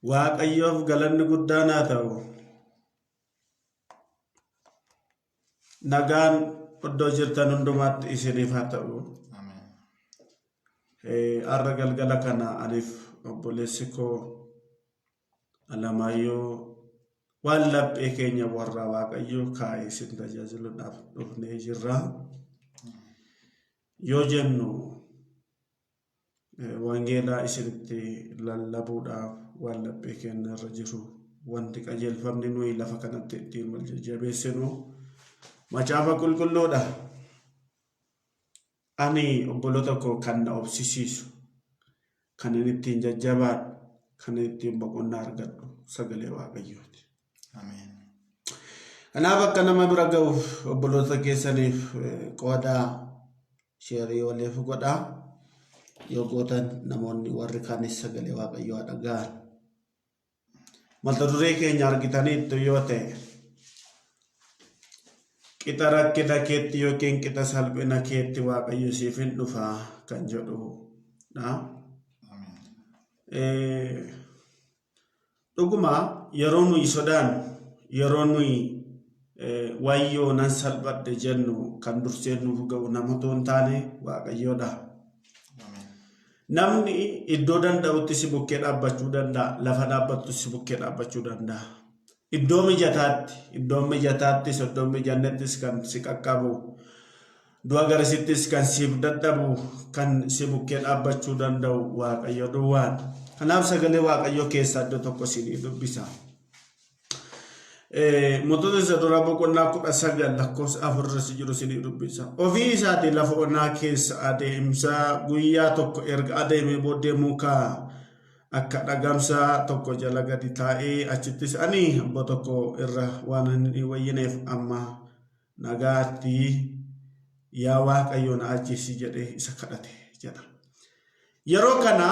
Waaqayyoof galanni guddaan haa ta'u. Nagaan iddoo jirtan hundumaatti isiniif haa ta'u. Har'a galgala kana aniif obboleessi koo Alamaayyoo waan laphee keenya warra Waaqayyoo kaa'ee isin tajaajiluudhaaf dhufnee jirra. Yoo jennu wangeelaa isinitti lallabuudhaaf waan laphee keenya irra jiru wanti qajeelfamni nuyi lafa kanatti ittiin wal jajjabeessinu macaafa qulqulluudha. Ani obboloota koo kan na obsisiisu, kan inni ittiin jajjabaadhu, kan inni ittiin boqonnaa argadhu sagalee Waaqayyooti. Kanaaf akka nama bira ga'uuf obboloota keessaniif qoodaa sheerii waliif godhaa. Yoo gootan namoonni warri kaanis sagalee Waaqayyoo dhaga'an. Mata duree keenya argitaniittu yoo ta'e qixa rakkina keetti yookiin qixa salphina keetti Waaqayyo siif hin dhufaa kan jedhudha. Dhuguma yeroo nuyi sodaannu, yeroo nuyi wayyoo nan salphadhe jennu kan dursee nuuf ga'u namatu hin taane Waaqayyoodha. Namni iddoo danda'utti si bukkee dhaabbachuu danda'a, lafa dhaabbattu si bukkee dhaabbachuu danda'a. Iddoo mijataattis iddoo mijannettis kan si qaqqabu, du'a garasittis kan siif dadhabu, kan si bukkee dhaabbachuu danda'u Waaqayyo duwwaan. Kanaaf sagalee Waaqayyoo keessaa iddoo tokko isinii dubbisa. Mootota isa duraa boqonnaa 19 lakkoofsa 4 jiru isinii dubbisa. Ofii isaatiin lafa onaa keessa adeemsa guyyaa tokko erga adeemee booddee mukaa akka dhagamsaa tokko jala gadi taa'ee achittis ani abbo tokko irra waan hin wayyineef amma nagaatti yaa Waaqayyo na ajjeesi jedhee isa kadhate jedha. Yeroo kana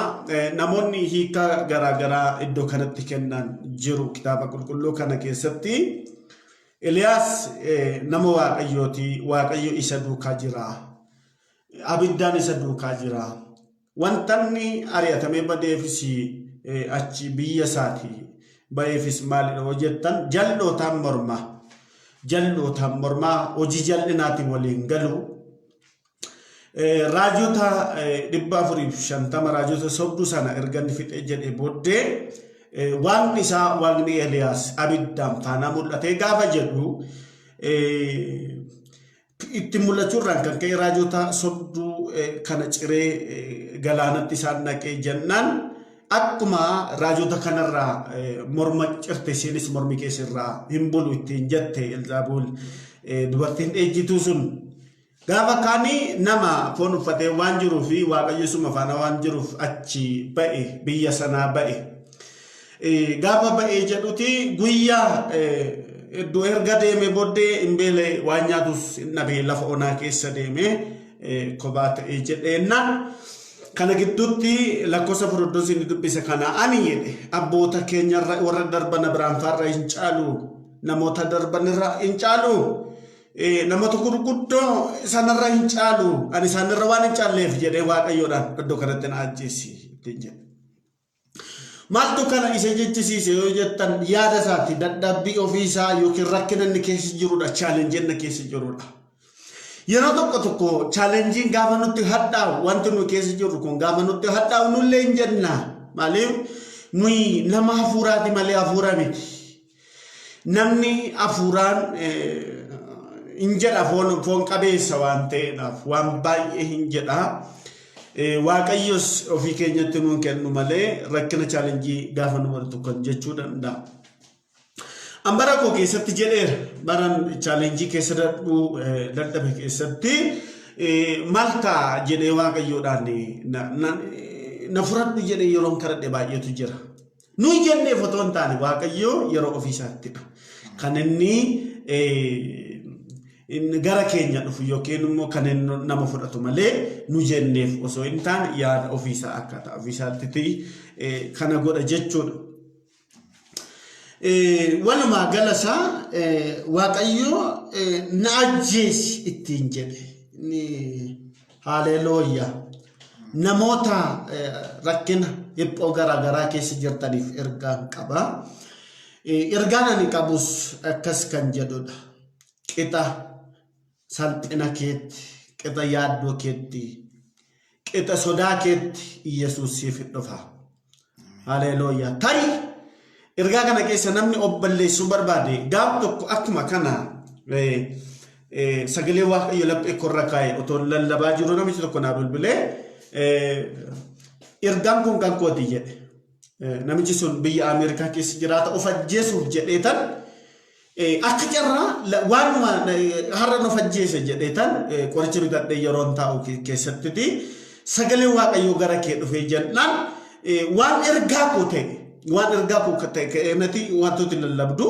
namoonni hiika garaagaraa iddoo kanatti kennan jiru. Kitaaba qulqulluu kana keessatti Eliyaas nama Waaqayyooti. Waaqayyo isa duukaa jira. Abiddaan isa duukaa jira. Wantanni ari'atamee badeefis achi biyya isaatii ba'eefis maalidha yoo jettan jal'ootaan mormaa hojii jal'inaatiin waliin galu. Raajota 450 raajota sobduu sana erganni fixee jedhee booddee waaqni Eliyaas abiddaan faanaa mul'atee gaafa jedhu itti mul'achuurraan kan ka'e raajota sobduu kana ciree galaanatti isaan naqee jennaan akkuma raajota kanarraa morma cirte isiinis mormi keessirraa hin bulu ittiin jette Elzaabuul dubartiin ejjituu sun. Gaafa kaanii nama foon uffatee waan jiruuf Waaqayyo suma faana waan jiruuf achi ba'e biyya sanaa ba'e. Gaafa ba'ee jedhuti guyyaa iddoo erga deeme booddee hin beele waan nyaatus nabee lafa onaa keessa deeme kophaa ta'ee jedheennaan kana gidduutti lakkoofsa Firoodoosi ni dubbise kana ani jedhe abboota keenyarra warra darban Abrahaamfaarra hin caalu namoota darbanirra hin caalu. Namoota gurguddoo sanarra hin caalu ani sanarra waan hin caalleef jedhee Waaqayyoodhaan iddoo kanatti na ajjeesi ittiin jedhe. Maaltu kana isa jechisiise yoo jettan yaada isaati dadhabbii ofiisaa yookiin rakkina inni keessa jirudha, chaalenjii inni keessa jirudha. Yeroo tokko chaalenjiin gaafa nutti hadhaa'u wanti nu keessa jirru kun gaafa nutti hadhaa'u nullee hin jenna. Maaliif nuyi nama hafuuraati malee hafuura miti. Namni hafuuraan hin jedha foon qabeessa waan ta'eedhaaf waan baay'ee hin jedha. Waaqayyos ofii keenyatti nuun kennu malee rakkina chaalenjii gaafa nu bartu kan jechuu danda'a. Ambara koo keessatti jedheera baran chaalenjii keessa dadhabe keessatti malta jedhee Waaqayyoodhaan na furadhu jedhee yeroon kadhadhe baay'eetu jira. Nuyi jennee fotoon taane Waaqayyoo yeroo ofiisaattidha. Kan inni gara keenya dhufu yookiin immoo kan nama fudhatu malee nu jenneef osoo hin taane yaada ofiisaa akkaataa ofiisaatti kana godha jechuudha. walumaa galasa waaqayyo na ajjeesi ittiin jedhe haleluuyaa namoota rakkina dhiphoo garaagaraa keessa jirtaniif ergaan qaba. Ergaan ani qabus akkas kan jedhudha. Qixa salphina keetti, qixa yaaddoo keetti, qixa sodaa keetti Yesuus siif dhufa. Haleluuyaa. Ta'i ergaa kana keessa namni obballeessuu barbaade gaaf tokko akkuma kana sagalee waaqayyo laphee korra kaa'e otoo lallabaa jiru namichi tokko naa bilbilee ergaan kun kan kooti jedhe. Namichi sun biyya Ameerikaa keessa jiraata of ajjeesuuf jedheetan akka carraa waanuma har'a of ajjeese jedheetan qoricha bitadhee yeroon taa'u keessattiti sagalee waaqayyoo gara kee dhufee jennaan waan ergaa koo ta'e nati wantooti lallabdu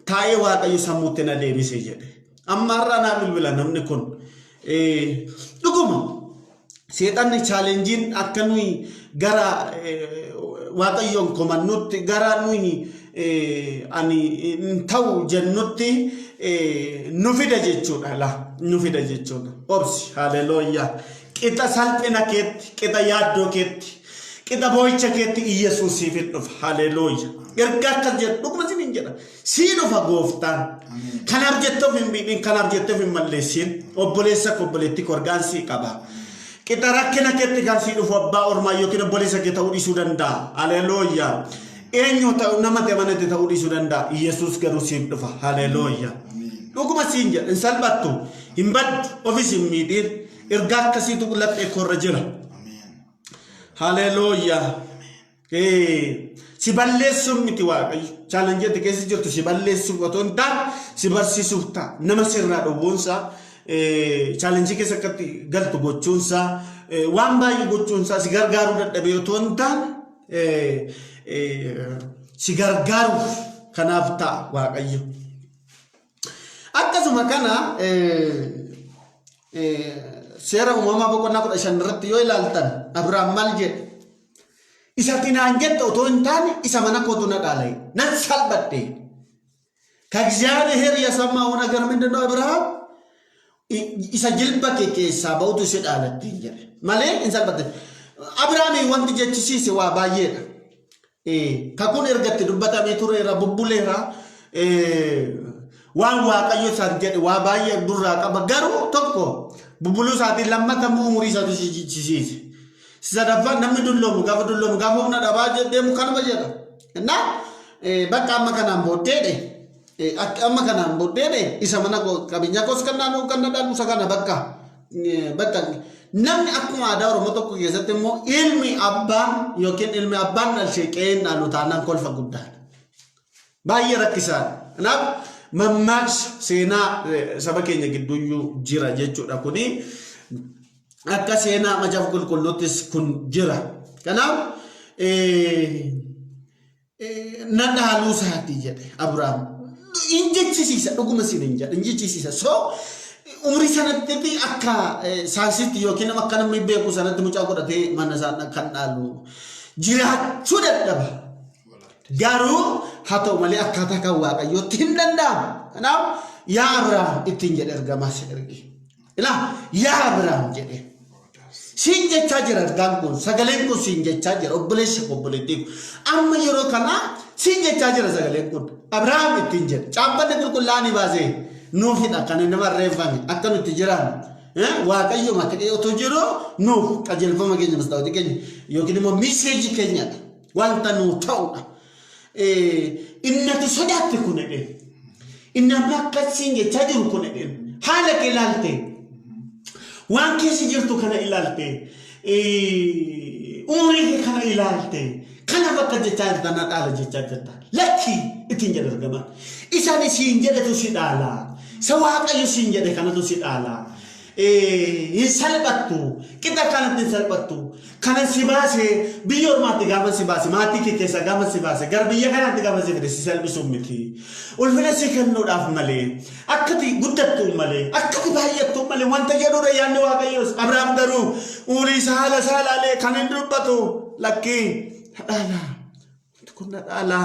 taa'ee waaqayyo sammuutti na deebise jedhe. Amma har'a naa bilbila namni kun dhuguma seexanni chaalenjiin akka nuyi gara waaqayyoon komannutti gara nuyi ani ta'u jennutti nu fida jechuudha nu fida jechuudha. Obsi haleluuyaa. Qixa salphina keetti, qixa yaaddoo keetti, qixa boo'icha keetti Yesuus siif dhufa. Haleluuyaa. Ergaa akkas jedhu dhuguma siin jedha. Sii dhufa gooftaan. Kanaaf jettuuf hin miidhin, kanaaf jettuuf hin malleessin. Obboleessa obboleetti korgaan sii qaba. Qixa rakkina keetti kan sii dhufu abbaa ormaa yookiin obboleessa kee ta'uu dhiisuu danda'a. Haleluuyaa. Eenyu ta'u nama amanate ta'uu dhiisuu danda'a. Yesuus garuu siif dhufa. Haleluuyaa. Dhuguma siin jedha. Hin salphattu, hin baddu, ofis hin miidhin. Ergaa akkasiitu laphee korra jira. Haleluuyaa. Si balleessuun miti waaqayyo. Chaalenjeetti keessa jirtu si balleessuuf otoo hin taane si barsiisuuf ta'a. Nama sirraa dhowwuunsaa. Chaalenjii keessa akkatti galtu gochuunsaa waan baay'ee gochuunsaa si gargaaruu dadhabee otoo hin taane si gargaaruuf kanaaf ta'a waaqayyo. Akkasuma kana seera uumamaa boqonnaa 15 irratti yoo ilaaltan Abrahaam maal jedhe? Isatti naan jette otoo hin taane isa mana kootu na dhaala'e nan salphadhe. ከእግዚአብሔር የሰማው ነገር ምንድን ነው? አብርሃም isa jilba kee keessaa ba'utu si dhaalattiin jedhe malee hin salphatte. Abrahaamii wanti jechisiise waa baay'eedha. Kakuun ergatti dubbatamee tureera bubbuleera waan waaqayyo isaan jedhe waa baay'ee durraa qaba. Garuu tokko bubbuluu isaatiin lammatamuu umurii isaatu si jechisiise. Sadaffaan namni dulloomu gaafa humna dhabaa deemu kanuma jedha. Innaa bakka amma kanaan booddeedhe amma kanaan booddeedhe isa mana qabeenyaa koos kan naannoo kan dhaalu isa kana bakka namni akkuma aadaa Oromoo tokko keessatti immoo ilmi abbaan yookiin ilmi abbaan dhalchee qe'een dhaalu taanaan kolfa guddaadha. Baay'ee rakkisaadha. Kanaaf mammaaksa seenaa saba keenya gidduuyyuu jira jechuudha. Kuni akka seenaa macaafa qulqulluuttis kun jira. Kanaaf na dhaaluu isaati jedhe Abrahaam. Injechisiisa dhuguma siin hin jedhe injechisiisa. So umrii sanatti akka saansitti yookiin akka namni beeku sanatti mucaa godhatee mana isaa kan dhaalu jiraachuu dadhaba. Garuu haa ta'u malee akkaataa kan waaqayyootti hin danda'amu. Kanaaf yaa Abrahaam ittiin jedhe ergamaa si erge. Ilaa yaa Abrahaam jedhe. Siin jechaa jira ergaan kun sagaleen kun siin jechaa jira obboleessa obboleettiif. Amma yeroo kana siin jechaa jira sagaleen kun Abrahaam ittiin jedhe. Caabbanni qulqullaa'anii baasee nuufidha kan inni barreeffame akka nuti jiraannu. Waaqayyo makadhee otoo jiru nuuf qajeelfama keenya mastaawwatii keenya yookiin immoo miiseejii keenyadha. Wanta nuu ta'udha. Inni ati sodaatte kun jedheen. Inni amma akka siin jechaa jiru kun jedheen. Haala kee ilaalte. Waan keessa jirtu kana ilaalte. Umurii kana ilaalte. Kana bakka jechaa jirta na dhaala jechaa jirta. Lakki ittiin jedhe ergamaan. Isaan siin jedhetu si dhaala. Isa waaqayyo siin jedhe kanatu si dhaala. Hin salphattu. Qixa kanatti hin salphattu. Kana si baase biyya ormaatti gaafa si baase maatii kee keessa gaafa si baase gara biyya kanaatti gaafa si fide si salphisuun miti. Ulfina si kennuudhaaf malee akkati guddattu malee akkati baay'attu malee wanta jedhuudha yaadni waaqayyoos. Abrahaam garuu umurii isaa haala isaa ilaalee kan hin dubbatu lakkii dhaala. Kun dhaala.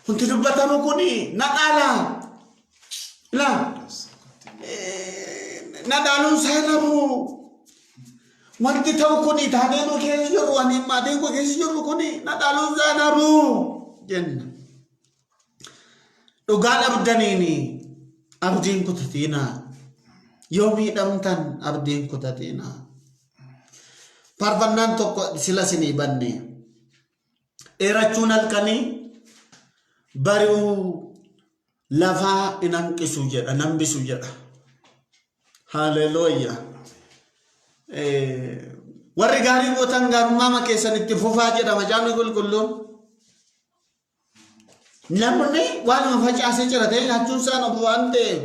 Wanti dubbatamu kuni na dhaala. La na dhaaluun saalamu. Wanti ta'u kuni taatee nu keessa jiru ani maatiin koo keessa jiru kuni na dhaaluun saalamu jenna. Dhugaa dhabdaniini abdiin kutatina. Yoo miidhamtan abdiin kutatina. Parvannaan tokko sila sinii banne. Dheerachuun halkanii bari'uu lafaa hin hanqisu jedha nambisu jedha. Haleluuyaa. Warri gaarii gootan gaarummaa keessan itti fufaa jedha macaafni qulqulluun. Namni waanuma facaasee jira ta'e nyaachuun isaan ofu waan ta'eef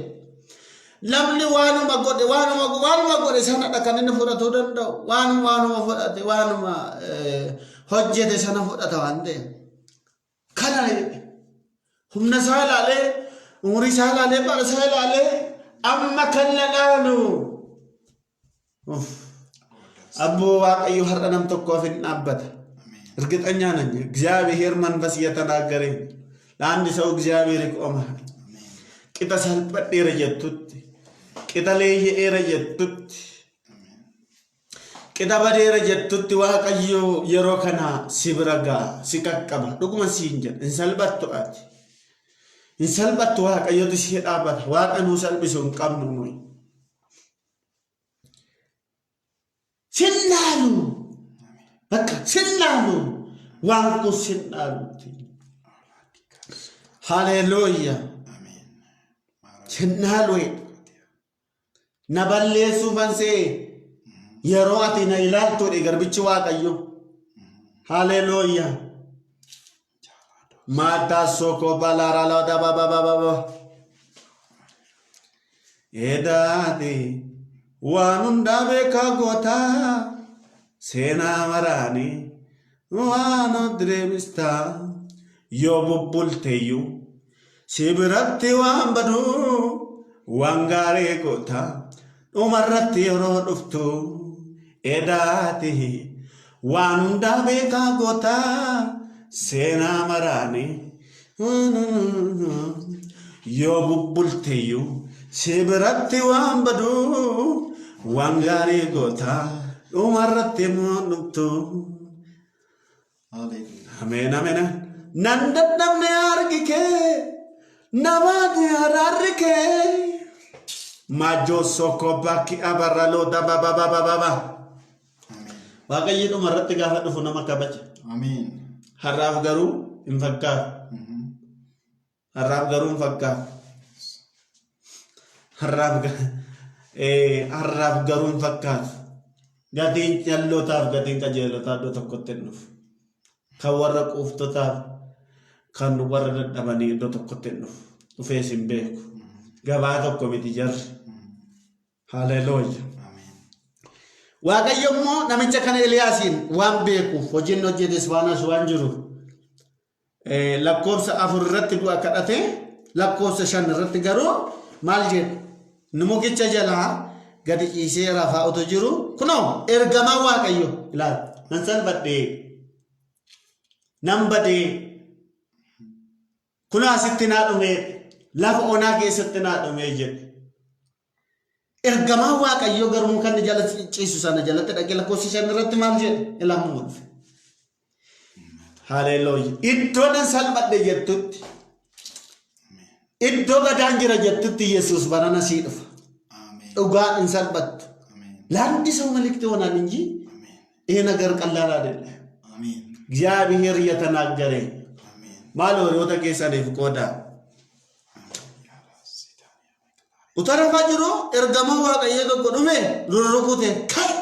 namni waanuma godhe sana kan inni fudhatuu danda'u waanuma fudhate waanuma hojjete sana fudhata waan ta'eef kana humna isaa ilaalee umurii isaa ilaalee bara isaa ilaalee amma kan na dhaalu abboo waaqayyo har'a nam tokkoof hin dhaabbata እርግጠኛ ነኝ እግዚአብሔር መንፈስ እየተናገረኝ ለአንድ ሰው እግዚአብሔር ይቆማል ቂጣ ሳልበደረ ጀቱት ቂጣ ለየኤረ ጀቱት ቂጣ በደረ ጀቱት ዋቀዮ የሮ ከና ሲብረጋ ሲቀቀባ ዱጉማ ሲንጀ እንሰልበቱ ዋቀዮ ሲሄዳባት ዋቀኑ ሰልብሱን ቀምኑ ነው ሲናሉ በቃ ሲናሉ ዋንቁ ሲናሉ ሃሌሉያ አሜን ሲናሉ ነባሌሱ ፈንሴ የሮአቲ ነይላልቶ ገርብች ዋቀዮ ሃሌሉያ ማታሶኮ ባላራላ ዳባባባባ ኤዳቲ ዋኑንዳ ቤካ ጎታ ሴና መራኒ ዋኖ ድሬብስታ ዮቡቡልቴዩ ሲብረቲ ዋንበዱ ዋንጋሬ ጎታ ኡመረቲ የሮ ዱፍቱ ኤዳቲ ዋኑንዳ ቤካ ጎታ ሴና መራኒ ዮቡቡልቴዩ ሲብረቲ ዋንበዱ ዋንጋሬ ጎታ ኡመረቲ ሞኑክቱ አሜን አሜን ነንደደምነ አርጊኬ ነባዲ አራርኬ ማጆ ሶኮባኪ አበራሎ ዳባባባባባ waaqayyo dhumarratti gaafa dhufu nama kabaja amen harraaf garuu hin fakkaatu harraaf garuu hin fakkaatu harraaf garuu hin fakkaatu gatiin jallotaaf gatiin qajeelotaa iddoo tokkotti hin dhufu kan warra quuftotaaf kan warra dadhabanii iddoo tokkotti hin dhufu dhufees hin beeku gabaa tokko miti jarri haleluuya waaqayyo immoo namicha kana Eliyaasiin waan beekuuf hojiin hojjetes waanas waan jiruuf lakkoofsa 4 irratti du'a kadhate lakkoofsa 5 irratti garuu maal jedhe numugicha jalaa gadi ciisee rafaa otoo jiru kunoo ergamaa waaqayyo ilaal nan salphadhee nan badee kunoo asitti naa dhumee lafa onaa keessatti naa dhumee jedhe ergamaa waaqayyo garuu kan jala ciisu sana jalatti dhaqee lakkoofsa 5 irratti maal jedhe ilaamu dhufe haleluuya iddoo nan salphadhe jettutti iddoo gadaan jira jettutti Yesuus barana sii dhufa dhugaa hin salphattu ለአንድ ሰው መልእክት ይሆናል እንጂ ይሄ ነገር ቀላል አይደለም አሜን እግዚአብሔር እየተናገረ ማለው ወደ ጌሳኔፍ ቆዳ ኡተረፋ ጅሮ ኤርጋማ ዋቀየ ጎዱሜ ሩሩኩቴ ካይ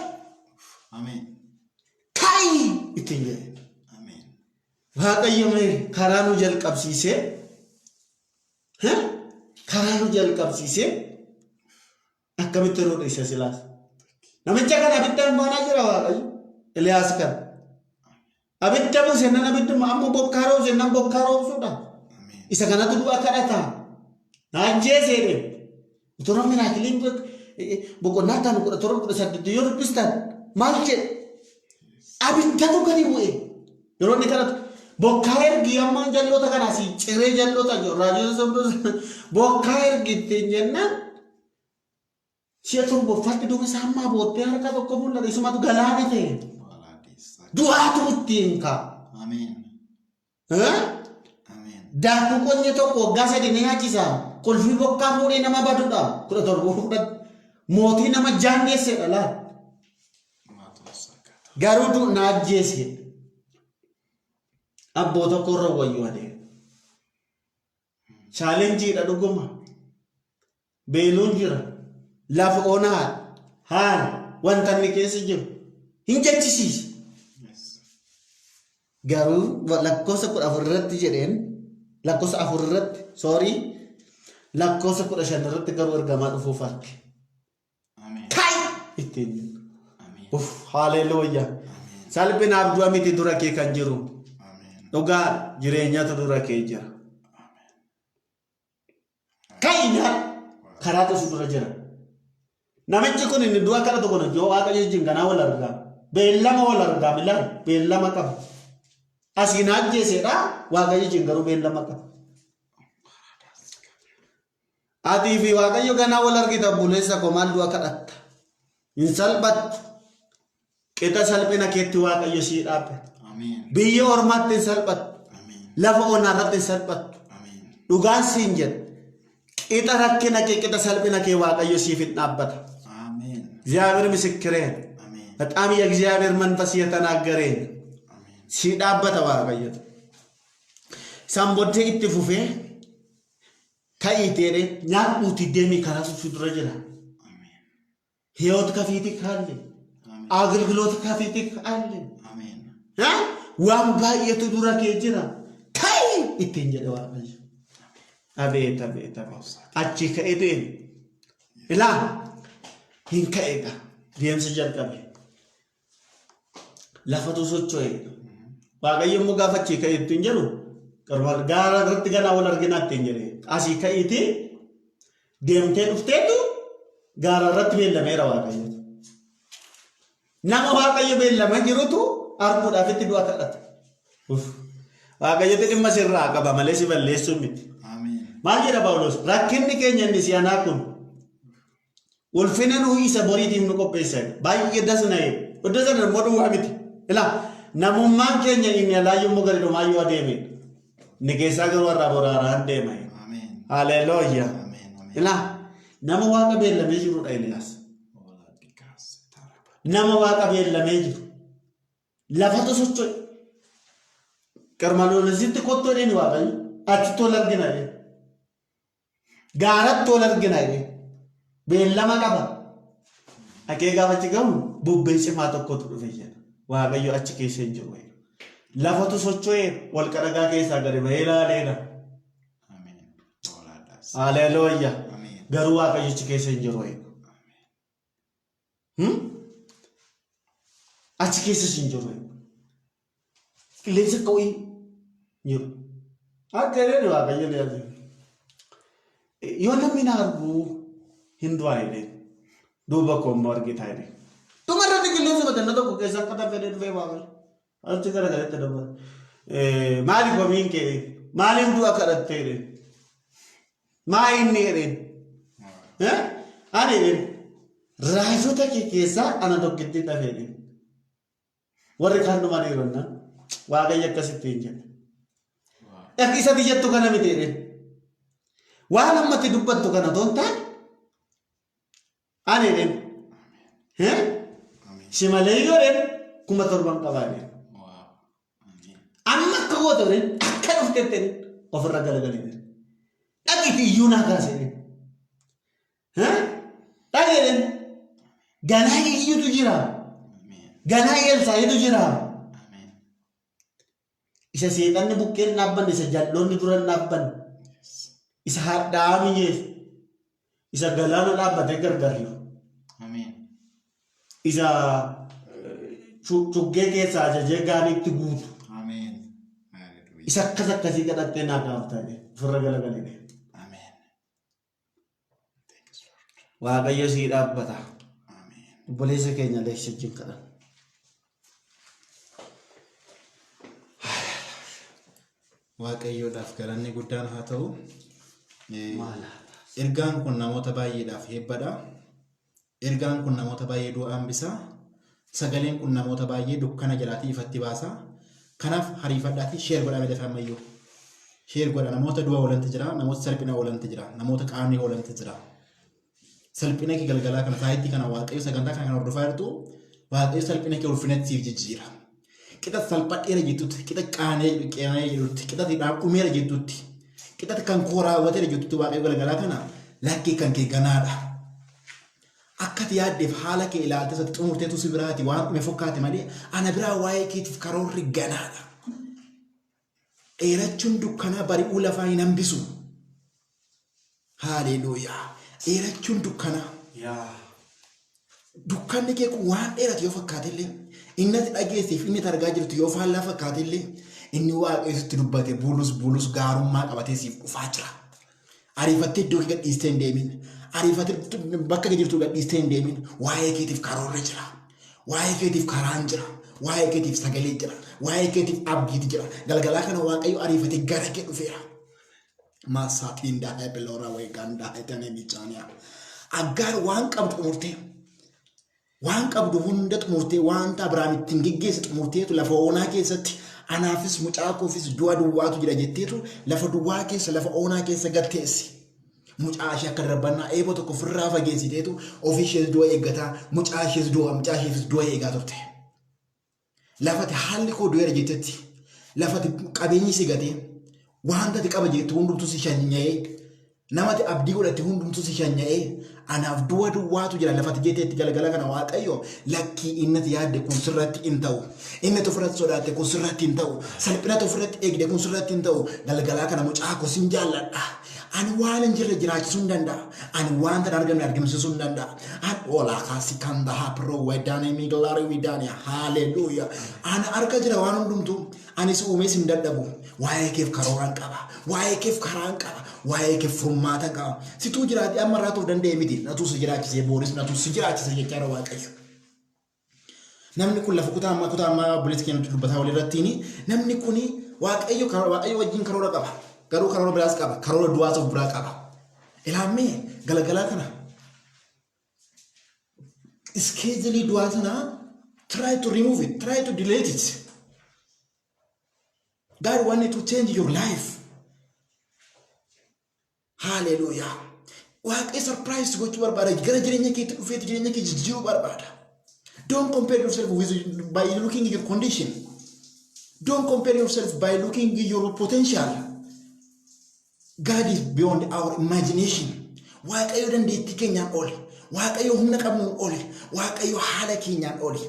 አሜን ካይ ይትየ አሜን ዋቀየሜ ካራኑ ጀልቀብሲሴ ካራኑ ጀልቀብሲሴ akkamitti roodha isa silaas namicha kana abiddaan baanaa jira waaqayyo Eliyaas kan abidda buuse nan abiddu amma bokkaaroo sennan bokkaaroo suudha isa kanatu du'a kadhata naajjee seedhe utoro miraakiliin boqonnaa tan 17 yoo dubbistan maal jedhe abiddatu gadi bu'e yeroo inni kadhatu bokkaa ergi ammaan jalloota kanaas ciree jalloota raajota sobdoo bokkaa ergi ittiin jennaan si'a torbaffatti duuba saammaa boottee harka tokko mul'ata isumatu galaana ta'e du'aatu ittiin ka'a. Daakuu qonni tokko waggaa sadii ni nyaachisa. Kolfii bokkaa fuudhee nama badudha. 17 fudhate mootii nama jaangeessedha laata. Garuu na ajjeese. Abboota korra wayyoo adeema. Chaalenjiidha dhuguma. Beeluun jira. Lafa onaa haala wanta inni keessa jiru hin jechisiisa. Garuu lakkoofsa 14 irratti jedheen lakkoofsa 4 irratti lakkoofsa 15 irratti garuu ergamaa dhufuuf arge. Kai ittiin haleluuyaa. Salphina abduu miti dura kee kan jiru. Dhugaa jireenyatu dura kee jira. Kai karaatu si dura jira. Namichi kun inni du'a kana tokko yoo waaqayyo jinganaa wal argaa. Beellama wal argaa bilaa beellama qaba. Asiin ajjeesedha waaqayyo jingaruu beellama qaba. Atii fi waaqayyo ganaa wal argita buleessa komaan du'a kadhatta. Hin salphattu. Qixa salphina keetti waaqayyo sii dhaabe. Biyya ormaatti hin salphattu. Lafa onaarratti hin salphattu. Dhugaan siin jedha. Qixa rakkina kee qixa salphina kee waaqayyo siif hin dhaabbata. እግዚአብሔር ምስክሬ በጣም የእግዚአብሔር መንፈስ የተናገረኝ ሲዳበተ ዋቀየት ሳምቦቴ ኢትፉፌ ከኢቴሬ ኛቁቲ ደሚ ከራሱ ፍድረጀላ ህይወት ከፊት ካለ አገልግሎት ከፊት ካለ ዋምባ የትዱራ ከጅራ ከይ ኢትንጀደ ዋቀየ አቤት አቤት አቺ ከኢቴ ኢላ hinka ega deemsa jalqabe lafatu socho'e waaqayyo immoo gaafachii ka'eetti hin jedhu gaara irratti ganaa wal arginaatti hin jedhe asii ka'eeti deemtee dhufteetu gaara irratti beellameera waaqayyo nama waaqayyo beellame jirutu arguudhaaf itti du'a kadhata waaqayyotti dhimma sirraa qaba malee si balleessuu miti maal jedha Phaawulos rakkinni keenya inni si'anaa kun Wolfinen isa boriitiin nu qopheessan baay'ee dasna'e iddoo sana immoo duwwaa miti ila namummaan keenya inni alaayyuu immoo gadi dhumaayyuu adeeme ni keessaa garuu warraa boraaraan deema haleelooyaa ila nama waaqa beellamee jirudha Eliyaas nama waaqa beellamee jiru lafatu socho'e qarmaloolisitti kottoo dheeni waaqayyo achitti ol argina gaaratti ol argina beellama qaba akee gaafachi gamu bubbeen cimaa tokkotu dhufe jedha waaqayyo achi keessa hin jiru lafatu socho'ee wal qaragaa keessaa gadi bahee ilaaleera haleelooyaa garuu waaqayyo achi keessa hin jiru achi keessa hin jiru qilleensa qawwee jiru akka jedhe waaqayyo leeyalee yoo namni na arguu Hinduaile duba kommo argitaire tumarratti qilleensa batanna tokko keessa akka fedhe dhufee baafal achi gara galatti dabal maali komiin kee maaliin du'a kadhatteere maa inni jedheen ani jedheen raajota kee keessaa ana tokkitti dhafeedhe warri kaan dhumaan dhiironna waaqayyo akkasitti hin jedhe dhaqi isa biyyattu kana miti jedheen waan ammatti dubbattu kana toontaan Anen, si Malayo ren, kuma terbang kabarnya. Anak kau tu ren, akan ufketen, overra gala-gala ren. Lagi ti Yuna kasih ren. Lagi ren, ganai iyu tu jira, ganai Elsa itu jira. Isa setan ni bukan naban, isa jalon ni turan naban, isa hadami yes, isa galana naban tegar yo. Isa cuggee keessa ajajee gaariitti guutu. Isa akkas akkasii kadhattee naa gaaftaadhe ofirra galagalee. Waaqayyo sii dhaabbata. Obboleessa keenya leessa wajjin kadhan. waaqayyoodhaaf galanni guddaan haa ta'u. Ergaan kun namoota baay'eedhaaf heebbadha. Ergaan kun namoota baay'ee du'a hambisa. Sagaleen kun namoota baay'ee dukkana jalaatii ifatti baasa. Kanaaf hariifadhaatii sheer godhaa midhaaf ammayyuu. Sheer godha namoota du'a oolantu jira, namoota salphina oolantu jira, namoota qaamni oolantu jira. Salphina kee galgalaa kana saayitii kana waaqayyo sagantaa kana hordofaa jirtu waaqayyo salphina kee ulfinatti siif jijjiira. Qixa salphadheera jettutti, qixa qaanee jedhutti, qixa dhaaqumeera jettutti, qixa kan koo raawwateera jettutti waaqayyo galgalaa kana lakkee kan kee ganaadha. Akkati yaaddeef haala kee ilaaltee satti xumurteetu si biraati waan dhume fokkaate malee ana biraa waa'ee keetiif karoorri ganaadha. Dheerachuun dukkanaa bari'uu lafaa hin hambisu. Haalelooyaa. Dheerachuun dukkanaa. Dukkanni kee kun waan dheeratu yoo fakkaatellee inni ati dhageessiif inni argaa jirtu yoo faallaa fakkaatellee inni waaqayyotti dubbate bulus gaarummaa qabatee siif dhufaa jira. Ariifattee iddoo kee gadhiistee hin deemin. Ariifattee bakka jirtu gadhiistee hin deemin. Waa'ee keetiif karoorri jira. Waa'ee keetiif karaan jira. Waa'ee keetiif sagalee jira. Waa'ee keetiif abdiiti jira. Galgalaa kana waaqayyo ariifatee gara kee dhufeera. Masaatiin daa'ee biloora weegaan daa'ee tanee miicaaniyaa. Aggaar waan qabdu xumurtee. Waan qabdu hunda xumurtee wanta Abrahaamitti hin geggeesse xumurteetu lafa onaa keessatti anaafis mucaa koofis du'a duwwaatu jira jetteetu lafa duwwaa keessa lafa onaa keessa gatteessi. Mucaa ishee akka darbannaa eeboo tokko ofirraa fageessiteetu ofii ishees du'a eeggataa mucaa ishees du'a eegaa turte. Lafati haalli koo du'eera jettetti lafati qabeenyi si gatee wanta ati qaba jettu hundumtuu si shanya'ee namati abdii godhatte hundumtuu si shanya'ee anaaf du'a duwwaatu jira lafati jetteetti galgala kana waaqayyo lakkii innati yaadde kun sirratti hin ta'u inni ofirratti sodaatte kun sirratti hin ta'u salphina ofirratti eegde kun sirratti hin ta'u galgala kana mucaa koo sin jaalladha. Ani waan hin jirre jiraachisuu hin danda'a. Ani wanta hin argamne argamsiisuu hin danda'a. Ani olaa kaasii kan dahaa piroo weeddaanii miidhagaarii wiiddaanii haaleluyyaa. Ani arga jira waan hundumtuu. Anis uumees hin dadhabu. Waa'ee keef karooraan qaba. Waa'ee keef karaan qaba. Waa'ee keef furmaata qaba. Situu jiraate amma irraa ta'uu danda'e miti. Natuu si jiraachisee booris natuu si jiraachisee jechaadha waaqayyo. Namni kun lafa kutaa ammaa buleetti kennutti dubbataa walirrattiini. Namni kuni waaqayyo wajjin karoora qaba. Garuu karoora biraas qaba. Karoora du'aas of biraa qaba. Ilaammee galgalaa kana. Iskeejilii du'aa sanaa try to remove it. Try to delete it. God wanted to change your life. Hallelujah. Waaqayyo surprise gochuu barbaada. Gara jireenya keetti dhufeeti jireenya kee jijjiiruu barbaada. Don't compare yourself by looking at your condition. Don't compare yourself by looking at your potential. God is beyond our imagination. Waaqayyo dandeettii keenyaan oli. Waaqayyo humna qabnuun oli. Waaqayyo haala keenyaan oli.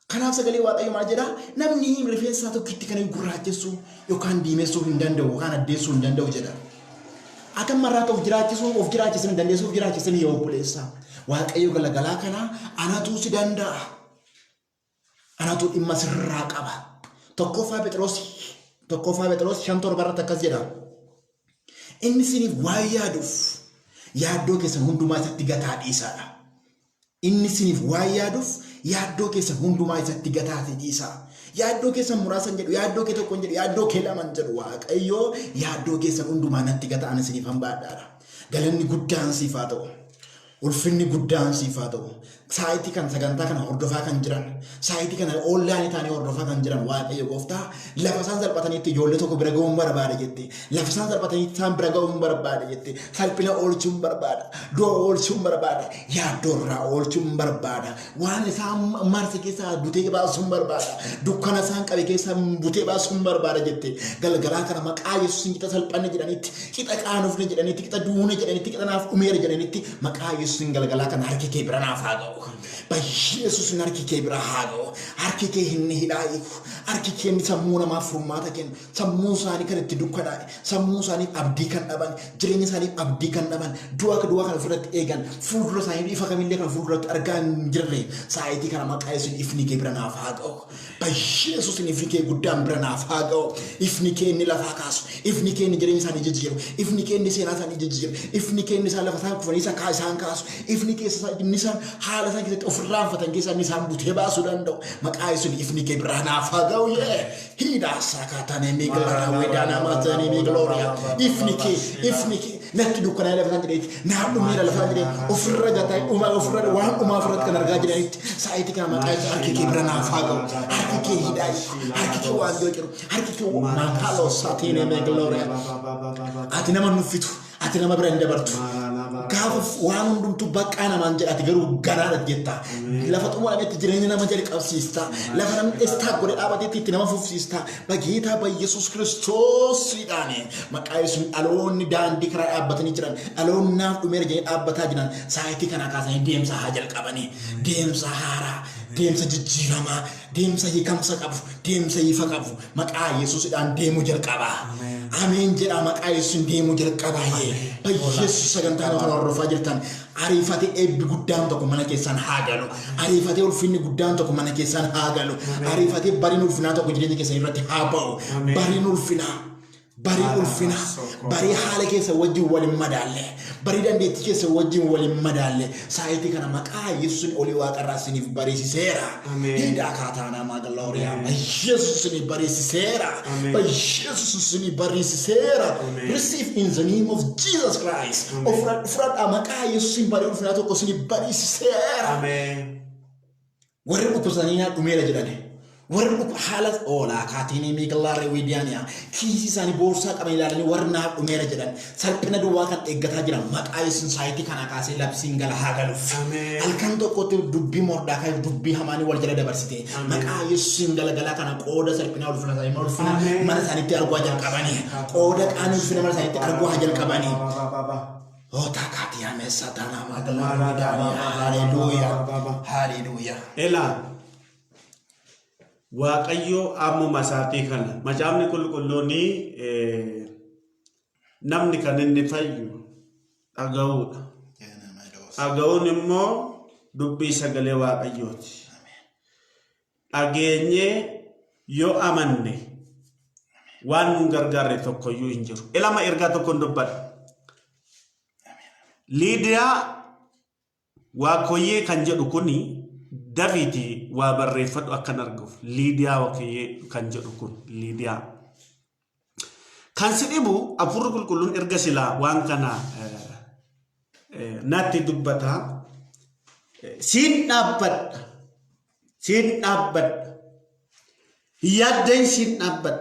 Kanaaf sagalee waaqayyo maal jedhaa? Namni rifeensa tokkitti kan gurraachessuu yookaan diimessuu hin danda'u yookaan addeessuu hin danda'u jedha. Akka marraa ta'u jiraachisuu of jiraachisuu hin dandeessuu of jiraachisanii yoo obboleessa. Waaqayyo galgalaa kana anatu si danda'a. Anatu dhimma sirraa qaba. Tokkoffaa Phexros 5:7 akkas jedha. Inni isiniif waa'ee yaaduuf yaaddoo keessan hundumaa isatti gataa dhiisaadha. Inni isiniif waa'ee yaaduuf yaaddoo keessan hundumaa isatti gataa dhiisaa. Yaaddoo keessan muraasan jedhu yaaddoo kee tokkoon jedhu yaaddoo kee lamaan jedhu waaqayyo yaaddoo keessan hundumaa natti gataa ani isiniif hambaadhaadha. Galanni guddaan siif haa ta'u. Ulfinni guddaan siif haa ta'u. Saayitii kan sagantaa kana hordofaa kan jiran saayitii kana online taanii hordofaa kan jiran waaqayyo gooftaa lafa isaan salphataniitti ijoollee tokko bira ga'uun barbaada jette lafa isaan salphataniitti isaan bira ga'uun barbaada jette salphina oolchuun barbaada du'a oolchuun barbaada yaaddoorraa oolchuun barbaada waan isaan marse keessaa butee baasuun barbaada dukkana isaan qabe keessaa butee baasuun barbaada jette galgalaa kana maqaa Yesuusiin qixa salphanne jedhanitti qixa qaanofne jedhanitti qixa duune jedhanitti qixa naaf dhumeera jedhanitti maqaa Yesuusiin galgalaa kana harki kee bira naaf haa ga'u. Yesus harki kee bira haa ga'u. Harki kee hin hidhaa'iku. Harki kee inni sammuu namaaf furmaata kennu. Sammuu isaanii kan itti dukkanaa'e. Sammuu isaaniif abdii kan dhaban. Jireenya isaaniif abdii kan dhaban. Du'a kan ofirratti eegan. Fuuldura isaanii ifa kamillee kan fuulduratti argaa hin jirre. Saayitii kana maqaa Yesuus ifni kee bira naaf haa ga'u. Yesus ifni kee guddaan bira naaf haa ga'u. Ifni kee inni lafaa kaasu. Ifni kee inni jireenya isaanii jijjiiru. Ifni kee inni seenaa isaanii jijjiiru. Ifni kee inni isaan lafa isaan kufanii isaan kaasu. baasu ifni keessa nisaan haala isaan keessatti of raanfatan keessa nisaan butee baasuu danda'u maqaa Yesuus ifni kee biraanaaf haa ga'u yee hidha saakaatanii miiglaa weedaanaa maatanii miiglooria ifni kee natti dukkanaa lafa jedheeti naannoo miira lafa jedhee ofirra gataa ofirra waan dhumaa ofirratti kan argaa jiranitti sa'aatii kana maqaa Yesuus harki kee biraanaaf haa ga'u harki kee hidhaa harki kee waan jiru harki kee maqaa saatiin miiglooria ati nama nuffitu ati nama bira hin dabartu gaafa waan hundumtu baqqaa namaan jedhati garuu ganaadha jetta lafa xumurametti jireenya nama jalqabsiista lafa namni dheestaa godhe dhaabateetti itti nama fufsiista bageetaa ba Yesuus Kiristoosiidhaan maqaa Yesuus dhaloonni daandii karaa dhaabbatanii jiran dhaloonni naaf dhumeera jedhee dhaabbataa jiran sa'aatii kana kaasanii deemsa haa jalqabanii deemsa haaraa deemsa jijjiiramaa deemsa hiikamsa qabu deemsa ifa qabu maqaa Yesuusidhaan deemuu jalqabaa ameen jedha maqaa Yesuusin deemuu jalqabaa ba Yesuus sagantaa kana hordofaa jirtan ariifatee eebbi guddaan tokko mana keessan haa galu ariifatee ulfinni guddaan tokko mana keessan haa galu ariifatee bariin ulfinaa tokko jireenya keessan irratti haa ba'u bariin ulfinaa barii haala keessa wajjin waliin madaalle barii dandeettii keessa wajjin waliin madaalle sa'aatii kana maqaa Yesuusin olii waaqarraa isiniif bariisiseera hidhaa kaataanaa maagalauriyaa Yesuus isiniif bariisiseera Yesuus isiniif bariisiseera receive in the name of Jesus Christ fudhadhaa maqaa Yesuusin barii ulfinaa tokko isiniif bariisiseera warri dhukkubsanii naa dhumeera jedhani warri haala oolaa kaatiin miiglaa weediyaaniyaa kiisii isaanii boorsaa qaban ilaalanii warri naaf dhumeera jedhan salphina duwwaa kan eeggataa jiran maqaa Yesuusin sa'aatii kana kaasee labsiin gala haa galuuf halkan tokkotti dubbii mordaa kaayif dubbii hamaanii wal jala dabarsite maqaa Yesuusin galgalaa kana qooda salphinaa ulfina isaanii ulfina mana isaaniitti arguu jalqabanii qooda qaanii ulfina mana isaaniitti arguu jalqabanii takaatii ameessa taanaa maagallaa haleluuyaa Elaan Waaqayyo ammuma isaatii kana macaafni qulqulluuni namni kan inni fayyu dhaga'uudha. Dhaga'uun immoo dubbii sagalee Waaqayyooti. Dhageenyee yoo amanne waan nun gargaarre tokkoyyuu hin jiru. Ilama ergaa tokkoon dubbadha. Liidiyaa Waaqoyyee kan jedhu kuni Davidi waa barreeffadhu akkan arguuf Liidiyaa Waaqoyyee kan jedhu kun Liidiyaa kan si dhibu Hafuurri Qulqulluun erga silaa waan kana natti dubbata siin dhaabbadha yaaddain siin dhaabbadha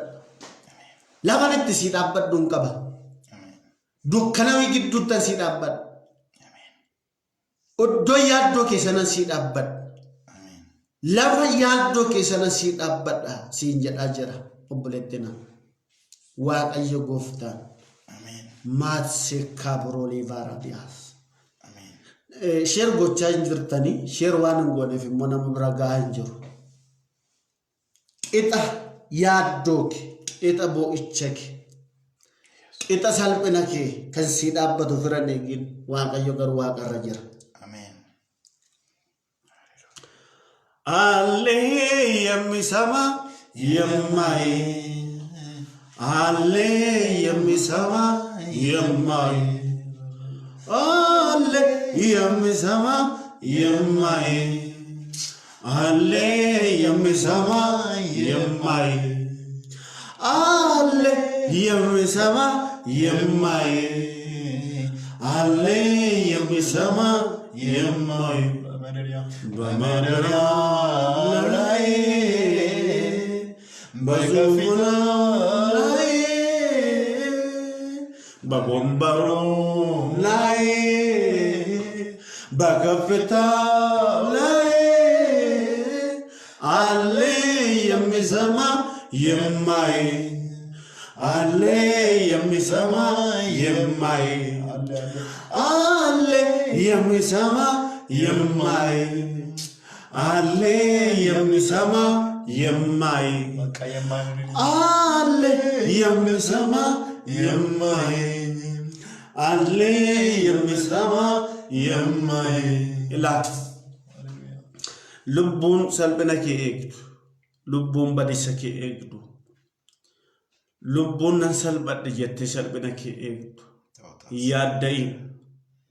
lafanatti sii dhaabbadhuun qaba dukkanawii gidduuttan sii dhaabbadha oddoo yaaddoo keessanan sii dhaabbadha lafa yaaddoo keessanan sii dhaabbadha siin jedhaa jira obboleettina Waaqayyo gooftaan maatse kaabroolii vaaraadiyaas sheer gochaa hin jirtanii sheer waan hin gooneef immoo nama bira gahaa hin jiru qixa yaaddoo kee qixa boo'icha kee qixa salphina kee kan sii dhaabbatu firan eegin Waaqayyo garuu waaqarra jira. Alle yammisama yammai Alle yammisama yammai Alle yammisama yammai Alle yammisama yammai Alle yammisama yammai Alle yammisama yammai Bamaria lai Bazufuna lai Babombaro lai Bagafeta lai Ale yamizama yammai Ale yamizama yammai Ale yamizama Yammai Ale yammisama yammai Ale yammisama yammai Ale yammisama yammai ilaat lubbuun salphina kee eegdu lubbuun badiisa kee eegdu lubbuun nan salphadhe jettee salphina kee eegdu yaadda'in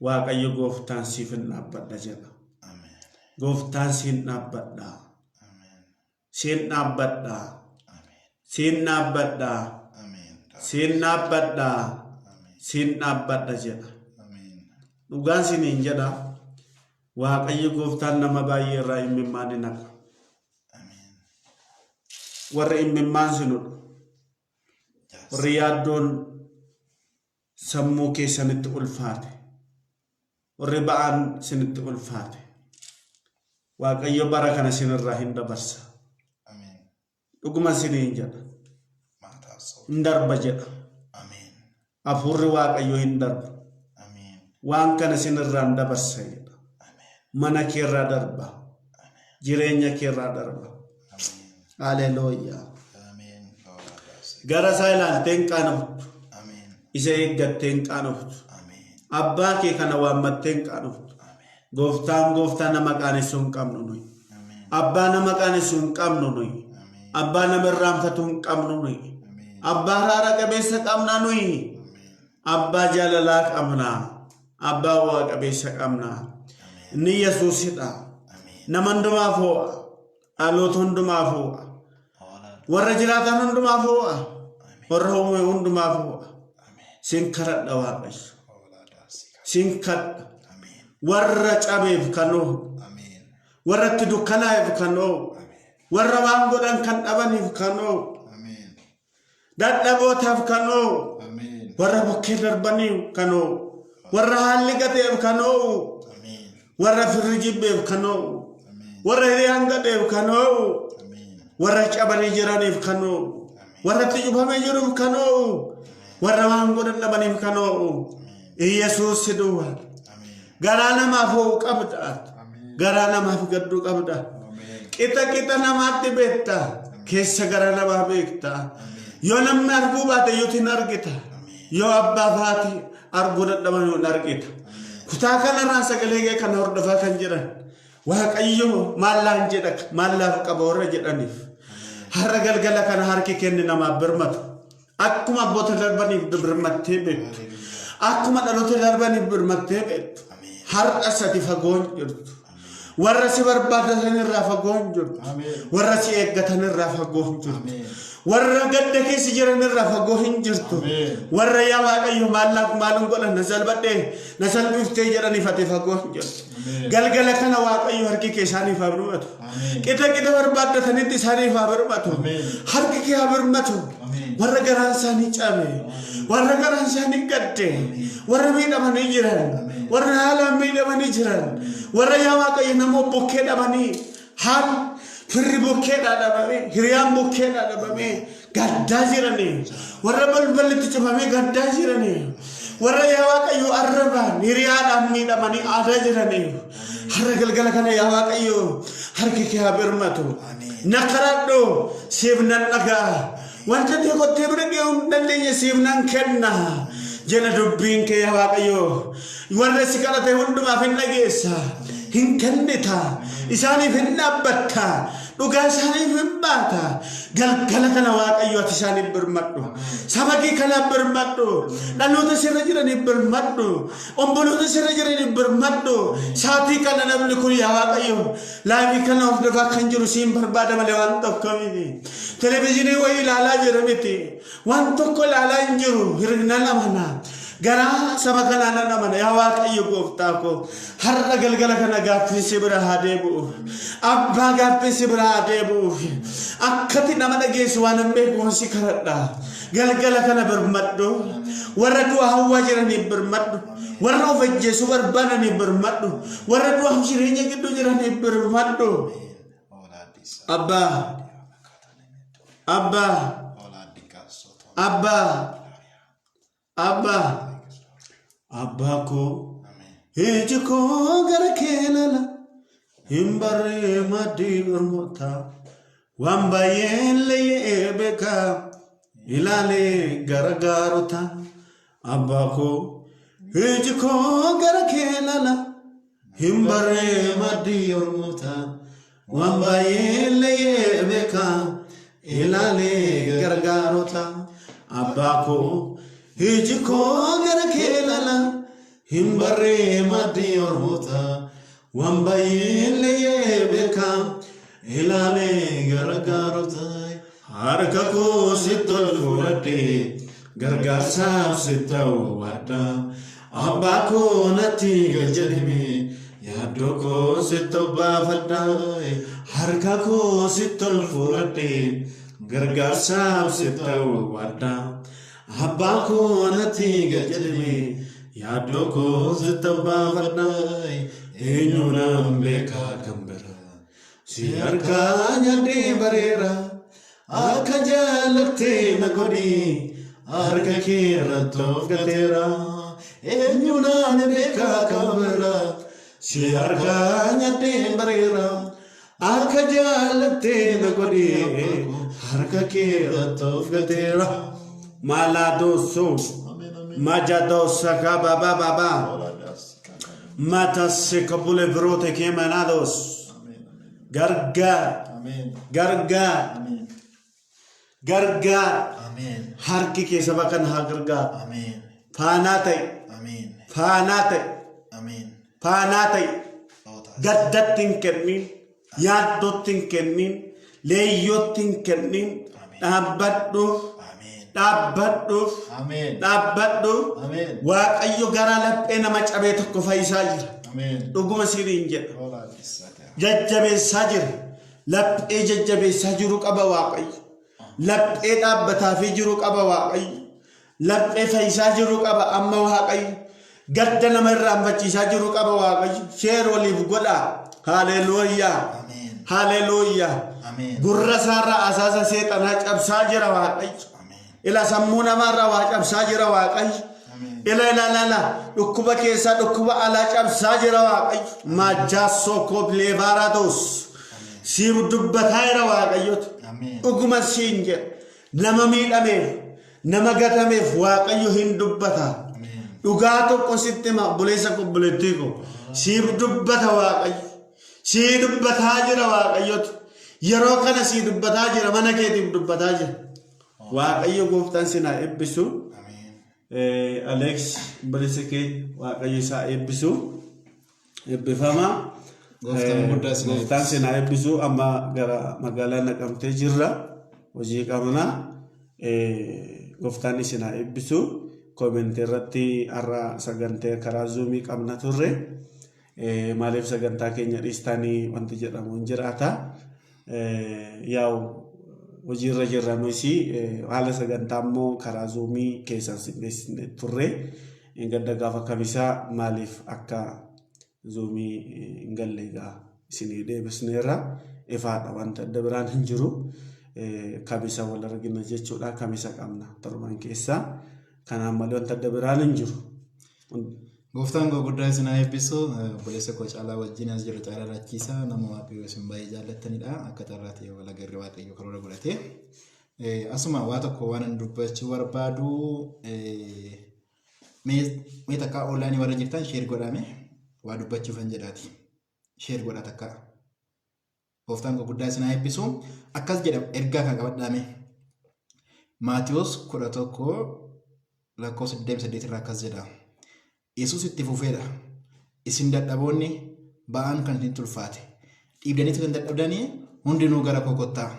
waaqayyo gooftaan siif hin dhaabbadha jedha. Amen. Gooftaan siin dhaabbadha. Amen. Siin dhaabbadha. Amen. Siin dhaabbadha. Amen. Siin dhaabbadha. Amen. Siin dhaabbadha jedha. Amen. Dhugaan siniin jedha. Waaqayyo gooftaan nama baay'ee irraa imimmaan hin haqa. Amen. Warri imimmaan sinudha. Yes. Warri yaaddoon sammuu keessanitti ulfaate. Warri ba'aan sinitti ulfaate. Waaqayyo bara kana sinirraa hin dabarsa. Amen. Dhuguma siniin jedha. Mataso. Hin darba jedha. Amen. Hafuurri waaqayyo hin darba. Amen. Waan kana sinirraa hin dabarsa jedha. Amen. Mana keerraa darba. Amen. Jireenya keerraa darba. Amen. Haleluuyaa. Amen. Lord, I bless you. Gara isaa ilaaltee hin qaanoftu. Amen. Isa eeggattee hin qaanoftu. Amen. Abbaa kee kana waammattee hin qaanoftu. Amen. Gooftaan nama qaanessuu hin qabnu nuyi. Amen. Abbaa nama qaanessuu hin qabnu nuyi. Amen. Abbaa nama irraanfatu hin qabnu nuyi. Amen. Abbaa araara qabeessa qabna nuyi. Amen. Abbaa jaalalaa qabna. Abbaa waa qabeessa qabna. Amen. Inni Yesuusidha. Amen. Nama hundumaaf ho'a. Dhaloota hundumaaf ho'a. All I- Warra jiraatan hundumaaf ho'a. Amen. Warra uume hundumaaf ho'a. Amen. Sin kadhadha Waaqayyo. All I bless you. Sin kadha. Amen. Warra cabeef kan ho'u. Amen. Warra itti dukkanaa'eef kan ho'u. Amen. Warra waan godhan kan dhabaniif kan ho'u. Amen. Dadhabootaaf kan ho'u. Amen. Warra bukkee darbaniif kan ho'u. Warra haalli gateef kan ho'u. Amen. Warra firri jibbeef kan ho'u. Amen. Warra hiriyaan gadheef kan ho'u. Amen. Warra cabanii jiraniif kan ho'u. Warra itti cufamee jiruuf kan ho'u. Warra waan godhan dhabaniif kan ho'u. Yesuus si duwwa. Amen. Garaa namaaf ho'u qabda. Amen. Garaa namaaf gadduu qabda. Amen. Qixa namaatti beekta. Keessa garaa namaa beekta. Yoo namni arguu baate yootiin argita. Yoo abbaa baate arguu dadhaban yoo argita. Kutaa kanarraa sagalee kee kana hordofaa kan jiran. Waaqayyo maallaan jedha maallaaf qaba warra jedhaniif. Har'a galgala kana harki kenni namaaf birmatu. Akkuma abboota darbaniif birmattee beektu. Akkuma dhaloota darbaniif birmattee beektu. Har'a sadi fagoon jirtu. Warra si barbaadan irraa fagoon jirtu. Warra si eeggatan irraa fagoon jirtu. Warra gadda keessa jiran irraa fagoo hin jirtu. Warra yaa Waaqayyo maalum godhan na salphadhee na salphiftee jedhaniif ati fagoo hin jirtu. Galgala kana Waaqayyo harki kee isaaniif haa birmatu. Qixa barbaaddatanitti isaaniif haa birmatu. Harki kee haa birmatu. Warra garaan isaanii cabe. Warra garaan isaanii gadde. Warra miidhamanii jiran. Warra haalaan miidhamanii jiran. Warra yaa Waaqayyo namoo bukkee dhabanii haal firri bukkeedhaa dhabame, hiriyaan bukkeedhaa dhabame, gaddaa jiranii. Warra balballitti cufamee gaddaa jiranii. Warra yaa Waaqayyo arrabaan hiriyaadhaan miidhamanii aadaa jiranii. Har'a galgala kana yaa Waaqayyo harki kee haa birmatu. Na kadhadhu siif nan dhaga'a. Wanta ta'e kottee bira ga'uu hin dandeenye siif nan kenna. Jala dubbiin kee yaa Waaqayyo warra si kadhate hundumaaf hin dhageessa. Hin kennita. Isaaniif hin dhaabbatta. Dhugaa isaaniif hin baata. Galgala kana Waaqayyo ati isaaniif birmadhu. Saba kee kanaaf birmadhu. Dhaloota sirra jiraniif birmadhu. Obboloota sirra jiraniif birmadhu. Saatii kana namni kun yaa Waaqayyo laayivii kana of dafaa kan jiru siin barbaada malee waan tokko miti. Televezyiinii wayii ilaalaa jira miti. Waan tokko ilaalaa hin jiru. Hirigna lamana. Garaa saba kanaan namana yaa Waaqayyo gooftaa koo har'a galgala kana gaaffii si bira haa deebi'u. Abbaa gaaffii si bira haa deebi'u. Akkati nama dhageessu waan hin beekuun si kadhadha. Galgala kana birmadhu. Warra du'a hawwaa jiraniif birmadhu. Warra of ajjeesuu barbaadaniif birmadhu. Warra du'a jireenya gidduu jiraniif birmadhu. Abbaa. Abbaa. Abbaa. Abbaa. Abbaa koo iji koo gara kee lala hin barree maddii ormoota waan baay'een leey'ee beeka ilaalee gara gaarota. Abbaa koo iji koo gara kee lala hin barree maddii ormoota waan baay'een leey'ee beeka ilaalee gara gaarota. Abbaa koo iji koo gara kee lala Himbare madi ormota wambayile beka ilale gargarota harka ko sitol furate gargarsa sitau wada abako nati gajalimi yadoko sitau bafada harka ko sitol furate gargarsa sitau wada abako nati gajalimi yadoko sitau bafada enyuna beka kambera si harka nyande barera akajalakte nagodi harka kira tofgatera enyuna beka kambera si harka nyande barera akajalakte nagodi harka kira tofgatera maladoso majadosa kababa baba matas kabule brote kemanados gargar gargar gargar harki ke sabakan ha gargar fanatai fanatai gaddatin kennin yaddotin kennin leeyyotin kennin dhabbadhu waaqayyo gara laphee nama cabee tokko fayyisaa jira dhuguma siriin jedha jajjabeessaa jira laphee jajjabeessaa jiru qaba waaqayyo laphee dhaabbataa fi jiru qaba waaqayyo laphee fayyisaa jiru qaba amma waaqayyo gadda nama irraa hambachiisaa jiru qaba waaqayyo sheer waliif godhaa haleluuyaa haleluuyaa gurra isaarraa asaasa seexanaa cabsaa jira waaqayyo ila sammuna marra wajab sajira waqay ila dhukuba keessa dhukuba ala cab sajira waqay majasso ko plevarados sib dubbataira waqayot uguma sinje nama midame nama gatame waqayo hin dubbata dhugato ko sittema bulesa ko buletiko sib dubbata waqay si dubbata jira waqayot yero kana si dubbata jira mana ke dubbata jira waaqayyo gooftaan sinaa eebbisu Alex Baleseke waaqayyo isaa eebbisu eebbifama gooftaan sinaa eebbisu amma gara magaalaa Naqamtee jirra hojii qabna gooftaan sinaa eebbisu koomenti irratti har'a sagantee karaa zuumii qabna turre maaliif sagantaa keenya dhiistanii wanti jedhamu hin jiraata yaa'u wajirra jirra noisi haala sagantaa immoo karaa zuumii keessan sindeessine turre gadda gaafa kamisaa maaliif akka zuumii hin galleegaa isinii deebisneerra ifaadha wanta adda biraan hin jiru kamisa wal argina jechuudha kamisa qabna torban keessaa kanaan malee wanta adda biraan hin jiru Gooftaan gurguddaa isin eebbisu obboleessa koo caalaa wajjin as jiru caalaa rachiisaa nama waaqayyo isin baay'ee jaallattanidha akka tarraatee wal agarree waaqayyo karoora godhate asuma waa tokko waan dubbachuu barbaadu mee takka online warra jirtan share godhame waa dubbachuuf hin jedhaati share godha takka Gooftaan gurguddaa isin eebbisu akkas jedha ergaa kan qabadhaame Maatiyos 11 lakkoofsa 28 irraa akkas jedha Yesus itti fufeedha. Isin dadhaboonni ba'aan kan isin tulfaate. Dhiibdaniitu kan dadhabdanii hundinuu gara koo kottaa.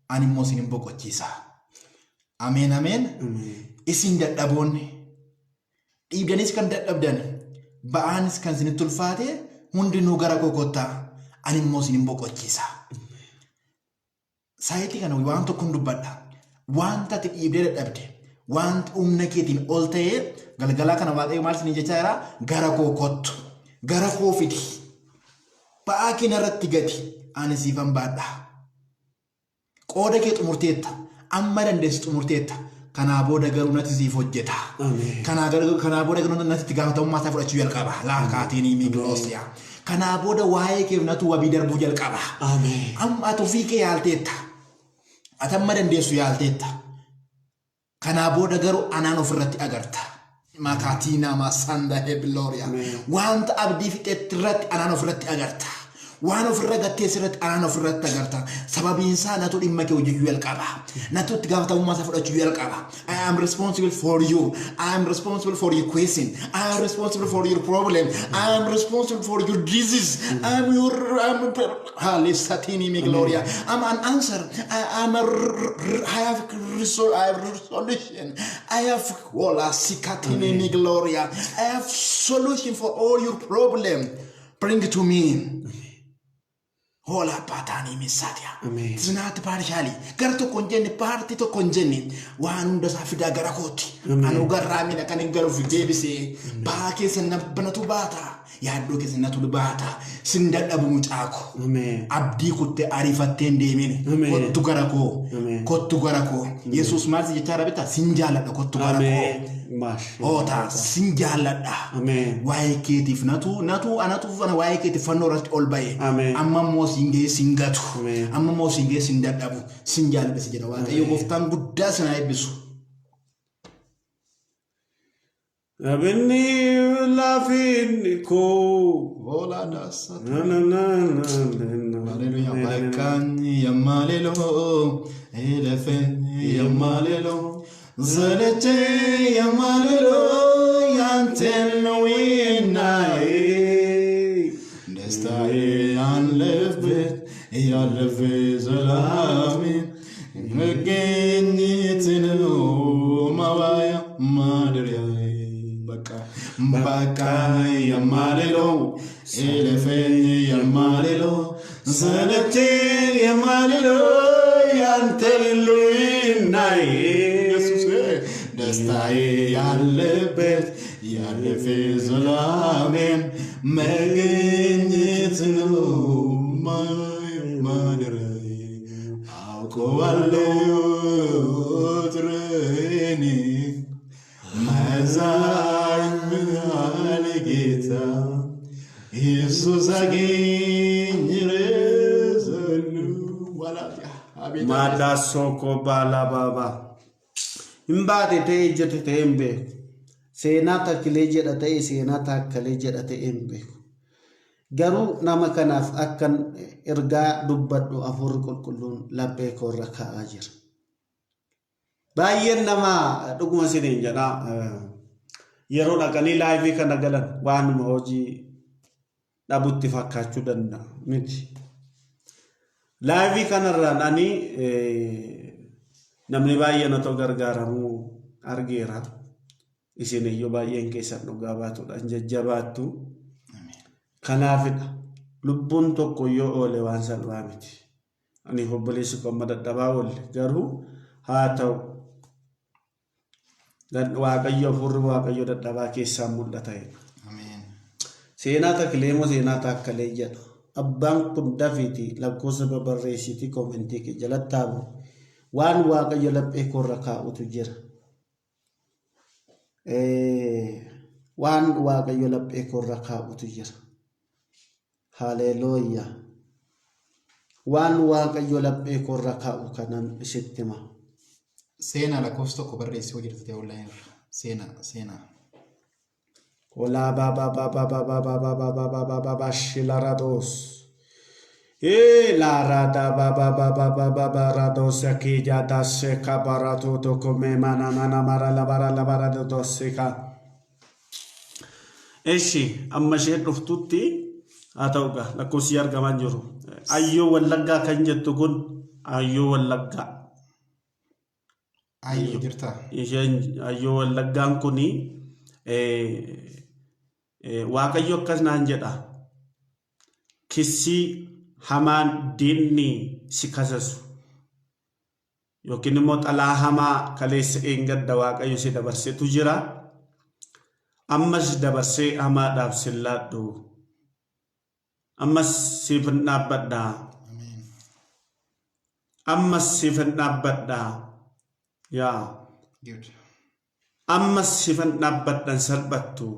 Ani immoo isin boqochiisa. Ameen ameen. Isin dadhaboonni dhiibdaniis kan dadhabdan ba'aanis kan isin tulfaate hundinuu gara koo kottaa. Ani immoo isin boqochiisa. Saayitii kana waan tokko dubbadha. Wanta ati dhiibdee dadhabde. Want umna keetiin ol ta'ee galgala kana waaqayyo maal isin jechaa jira gara koo kottu gara koo fidi ba'aa kee irratti gadi ani siifan baadha qooda kee xumurteetta amma dandeessi xumurteetta kanaa booda garuu natti siif hojjeta kanaa booda garuu natti itti gaafatamummaa isaa fudhachuu jalqaba laakaatiin miigiloosiyaa kanaa booda waa'ee kee natu wabii darbuu jalqaba amma ati ofii kee yaalteetta ati amma dandeessu yaalteetta kanaa booda garuu anaan ofirratti agarta makatina masanda hebloria wanta abdii fixetti irratti anaan ofirratti agarta waan ofirra gattee sirratti anaan ofirratti agarta sababiin isaa natu dhimma kee hojjechuu jalqaba natu itti gaafatamummaa isaa fudhachuu jalqaba I am responsible for you I am responsible for your question I am responsible for your problem I am responsible for your disease I'm Gloria I'm an answer I have resolution I have Gloria I have solution for all your problem bring it to me Hola patani misatia. Amen. Zinat parshali. Garto konjeni parti to konjeni. Wanu da safida garakoti. Anu garami na kani garu fidebise. Ba ke sanna banatu bata. Ya do ke sanna tu bata. Sinda dabu mutako. Amen. Abdi kutte arifatende mini. Kottu garako. Kottu garako. Yesus marsi jitara bita sinjala da kottu garako. Amen. Mash. Ota sinjala da. Amen. Wae ketif natu anatu fana wae ketif fanorat olbaye. Amen. Amma mosinge singatu. Amen. Amma mosinge sindadabu. Sinjala bisi jeda wae. Yo goftan gudda sana ebisu. Abini lafin ko. Vola das. Na na na na. Hallelujah. Baikan yamalelo. Elefen yamalelo. Zalete yamalelo. Yanteno inai. Destaye anlefbet. Yalfe zalamin. Megenitino mawaya madriya. Baka yamalelo, elefe yamalelo, zanete yamalelo, yantelo inai. Destaye yalebet, yalefe zalamen, megenyetino madre, alko aleo treni, mazar. Jesus again, Mada soko bala baba. Imbade te ejete te embe. Seenata kileje da te seenata kaleje da te embe. Garu nama kanaf akan erga dubbaddu afur kulkulun labbe ko raka ajir. Bayen nama duguma sinin jana yeroo dhaqanii laayivii kana galan waanuma hojii dhabutti fakkaachuu danda'a miti. Laayivii kanarraan ani namni baay'een otoo gargaaramuu argeera. Isin iyyuu baay'een keessan dhugaa baatuudhaan jajjabaattu. Kanaafidha lubbuun tokko yoo oole waan salphaa miti. Ani obboleessi komma dadhabaa oolle garuu haa ta'u. Waaqayyo furri waaqayyo dadhabaa keessaa mul'ata. Amen. Seenaa takleemo seenaa takkalee jedha. Abbaan kun dafiti lakkoofsa babarreessiti koomentii kee jalatti taabu waan waaqayyo laphee korra kaa'utu jira. Waan waaqayyo laphee korra kaa'utu jira. Haleluuyaa. Waan waaqayyo laphee korra kaa'u kanan isitti hima. Sena la costo coperresi oggi te online. Sena. Hola baba shilarados. La rada baba rados aquí ya das cabarato to come manana mara la bara doseka. Eshi amma sheeduf tutti atauga la così argaman jiru. Ayyo wallagga kan jettu kun ayyo wallagga. Ayyo jirta. Ayyo wallaggaan kuni waaqayyo akkas naan jedha. Kissi hamaan diinni si kasasu yookiin immoo xalaa hamaa kaleessa eengadda waaqayyo si dabarsetu jira. Ammas dabarsee hamaadhaaf sillaadhu. Ammas siif hin dhaabbadhaa. Ammas siif hin dhaabbadhaa. Yeah. Good. Amma sifan dhabbadhan salphattu.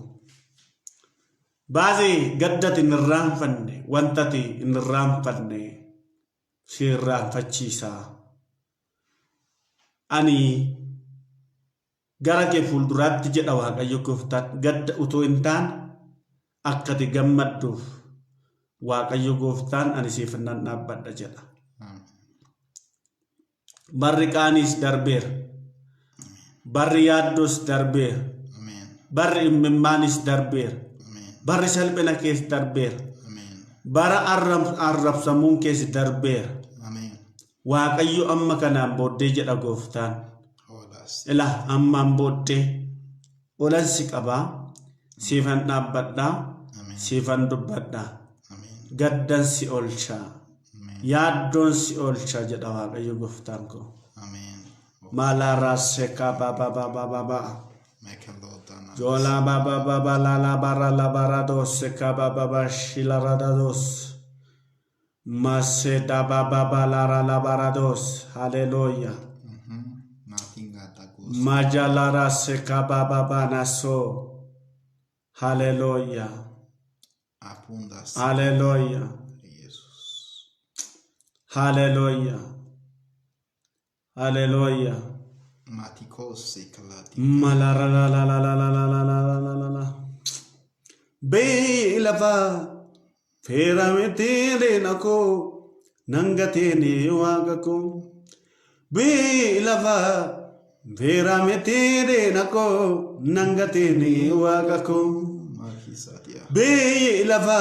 Baazii gaddati hin irraanfanne wantati hin irraanfanne si irraanfachiisa. Ani gara kee fuulduraatti jedha waaqayyo gooftaan gadda utoo hin taane akkati gammadduuf waaqayyo gooftaan ani siif nan dhaabbadha jedha. Barri qaaniis darbeera. Barri yaaddoos darbeera. Barri immimmaanis darbeera. Barri salphina kees darbeera. Bara arrabsamuun kees darbeera. Waaqayyo amma kanaan booddee jedha gooftaan. Ilaa ammaan booddee olansi qabaa. Siifan dhaabbadhaa. Siifan dubbadhaa. Gaddan si oolchaa. Yaaddoon si oolchaa jedha waaqayyo gooftaan koo. Malaraa seekaa baabaa. Jola baba la bara la barados baba shilarados maseda baba la barados hallelujah majalara seka baba naso hallelujah hallelujah hallelujah hallelujah malara la Belava Fera metere nako nangatene wagako Belava Fera metere nako nangatene wagako Belava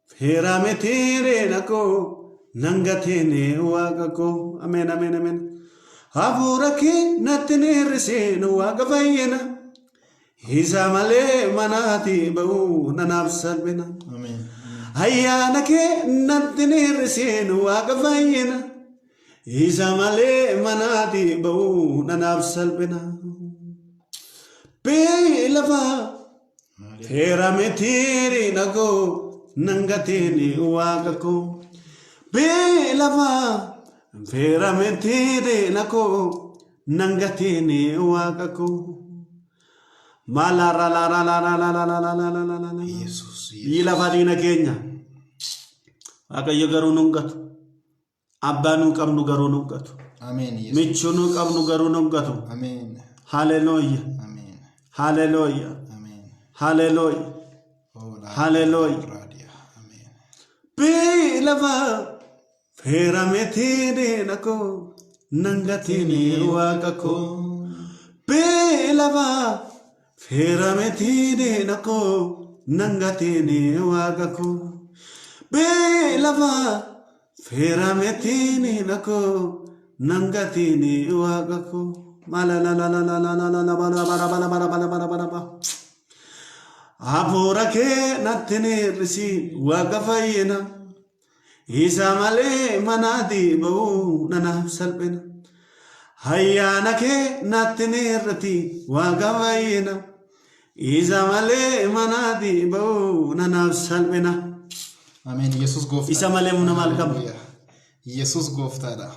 Fera metere nako nangatene wagako Amen amen amen Aburake natene seno wagavayena Hizamale manati bau nanaf salbena Amen Hayana ke natene seno wagavayena Hizamale manati bau nanaf salbena Belava Fera metiri nago nangatene wagako Belava Fera metire nako nangatene wagako malara la Jesus ila fadina Kenya waaqayyo garuu nungatu abbanu qabnu garuu nungatu Amen michunu qabnu garuu nungatu Amen hallelujah Amen hallelujah Amen hallelujah hallelujah Amen Belava Fera metire nako nangatene wagako Belava Fera metire nako nangatene wagako Belava Fera metire nako nangatene wagako malala la la la la la la bara Aburake natene risi wagafayena Isamale manadi bau nanaf salbena Hayana ke natene rati wagavayena Isamale manadi bau nanaf salbena Amen Jesus gofta Isamale munamalkam Jesus gofta da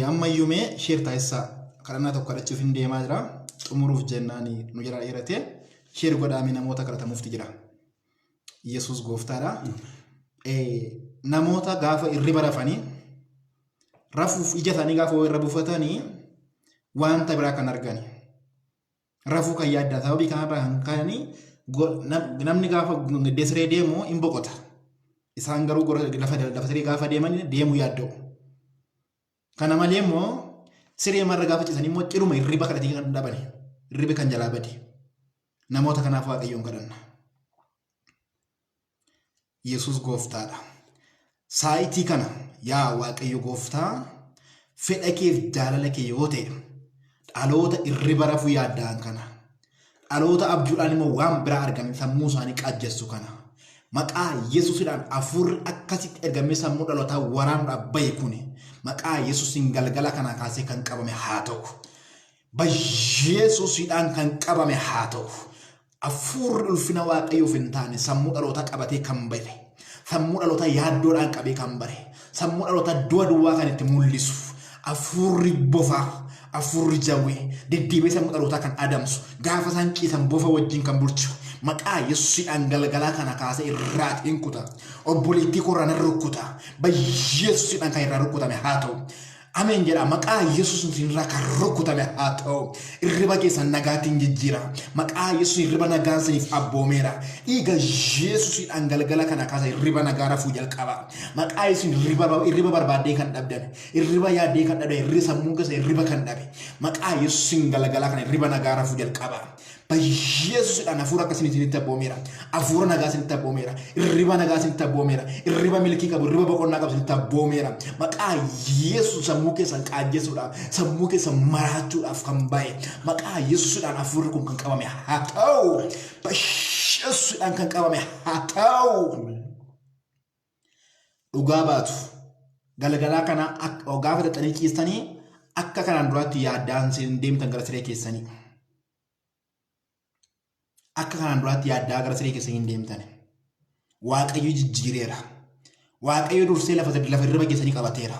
amma yume shirta isa karana tokko kadhachuuf hin deemaa jira xumuruuf jennaani nu jira irate shir godhaami namoota kadhata mufti jira Jesus gofta da namoota gaafa irriba rafanii rafuuf ija isaanii gaafa irra buufatanii wanta biraa kan argani rafuu kan yaaddaa sababii kanarraa kan ka'anii namni gaafa desiree deemu hin boqota isaan garuu lafa siree gaafa deeman deemu yaadda'u kana malee immoo siree marra gaafa ciisanii immoo ciruma irriba kadhatii kan dhabani irribi kan jalaa bade namoota kanaaf waaqayyoon kadhanna Yesus gooftaadha Saayitii kana yaa waaqayyo gooftaa fedha keef jaalala kee yoo ta'e dhaloota irriba rafuu yaaddaan kana dhaloota abjuudhaan immoo waan biraa argame sammuu isaanii qaajjessu kana maqaa Yesuusidhaan afur akkasitti ergamee sammuu dhalootaa waraanuudhaaf bahe kuni maqaa Yesuusin galgala kana kaasee kan qabame haa ta'u Yesuusidhaan kan qabame haa ta'u afur ulfina waaqayyoof hin taane sammuu dhalootaa qabatee kan bahe sammuu dhalootaa yaaddoodhaan qabee kan bare sammuu dhalootaa duwwaa kan itti mul'isu afurri bofa afurri jawwee deddeebi'ee sammuu dhalootaa kan adamsu gaafa isaan ciisan bofa wajjin kan bulchu maqaa Yesuusidhaan galgalaa kana kaasee irraa hinkuta obboleettii korraan rukkuta Yesuusidhaan kan irraa rukkutame haa ta'u Amen jedha maqaa Yesuus irraa kan rukutame haa ta'u irriba keessan nagaatiin jijjiira maqaa Yesuus irriba nagaan saniif abboomeera dhiiga Yesuusidhaan galgala kana kaasa irriba nagaa rafuu jalqaba maqaa Yesuus irriba barbaadee kan dhabdame irriba yaadee kan dhabde irri sammuu keessa irriba kan dhabe maqaa Yesuusin galgala kana irriba nagaa rafuu jalqaba Yesuusidhaan hafuura akkasiin isinitti abboomeera hafuura nagaa isinitti abboomeera irriba nagaa isinitti abboomeera irriba milkii qabu irriba boqonnaa qabu isinitti abboomeera maqaa Yesuus sammuu keessan qaajjesuudhaaf sammuu keessan maraachuudhaaf kan bahe maqaa Yesuusidhaan hafuurri kun kan qabame haa ta'u Yesuusidhaan kan qabame haa ta'u dhugaa baatu galgalaa kana gaafa dadhanii ciistanii akka kanaan duraatti yaaddaan isin deemtan gara siree keessanii akka kanaan duraatti yaaddaa gara siree keessanii hin deemtan Waaqayyo jijjiireera Waaqayyo dursee lafa irriba keessanii qabateera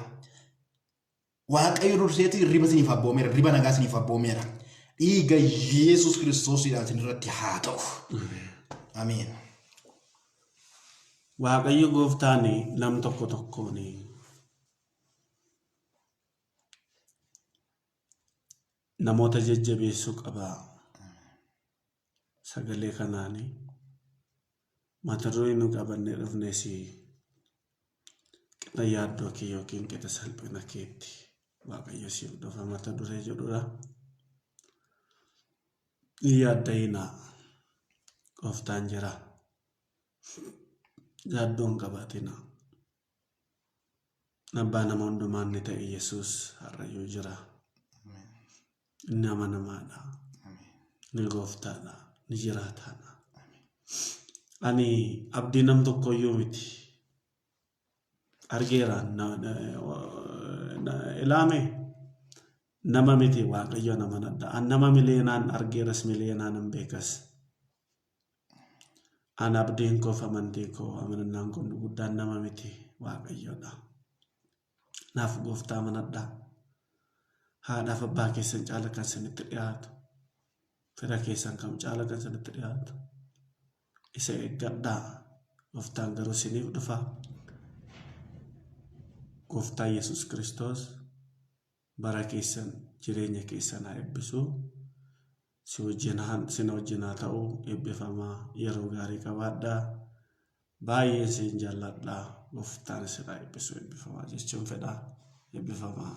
Waaqayyo durseeti irriba isiniif abboomeera irriba nagaa isiniif abboomeera dhiiga Yesuus Kiristoosiidhaan isinirratti haa ta'u ameen Waaqayyo gooftaan nam tokko tokkoon namoota jajjabeessuu qaba sagalee kanaani mata duree nu qabanne dhufnes qixa yaaddoo kee yookiin qixa salphina keetti Waaqayyo siif dhufa mata duree jedhudha yaaddayinaa gooftaan jira yaaddoon qabatina abbaa nama hundumaan ni ta'e Yesuus har'ayyuu jira inni amanamaadha ni gooftaadha ni jiraataadha ani abdii nam tokkoyyuu miti argeera ilaame nama miti Waaqayyo nama nadda an nama mileenaan argeeras mileenaan hin beekas an abdiin koo amantiin koo amanannaan kun guddaan nama miti Waaqayyoodha naaf gooftaa amanadha haadhaaf abbaa keessan caala kan sanitti dhiyaatu fira keessan kam caala kan sanitti dhiyaatu isa eeggadhaa gooftaan garuu isiniif dhufa gooftaa Yesuus Kiristoos bara keessan jireenya keessan haa eebbisu si wajjin haa ta'u eebbifamaa yeroo gaarii qabaadhaa baay'ee isin jaalladhaa gooftaan isin haa eebbisu eebbifamaa jechuun fedha eebbifamaa